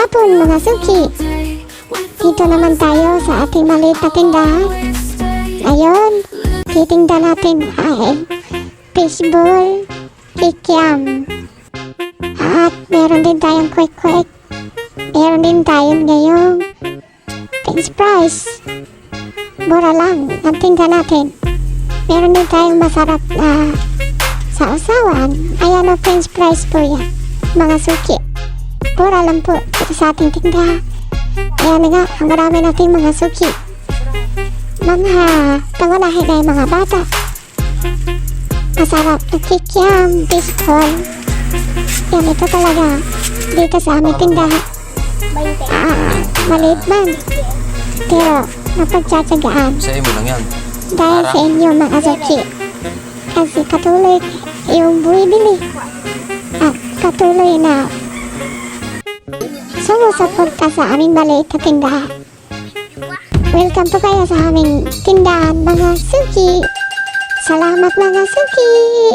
hapon mga suki. Dito naman tayo sa ating maliit na tindahan. Ngayon, titinda natin ay fishball, kikiam. At meron din tayong quick. Meron din tayong ngayong french fries. Mura lang ang tinda natin. Meron din tayong masarap na sausawan. Ayan o, french fries po yan, mga suki. Mura lang po dito sa ating tindahan. Ayan na nga, ang marami nating mga suki. Mga pangulahin ay mga bata. Masarap na kikiam, fishball. Yan, ito talaga dito sa aming tindahan. Maliit man, pero mapagtsatsagaan. Sa'yo mo lang yan. Dahil sa inyo mga suki. Kasi katuloy yung buwibili. At katuloy na sumusuporta sa aming maliit na tindahan. Welcome po kayo sa aming tindahan mga suki. Salamat mga suki.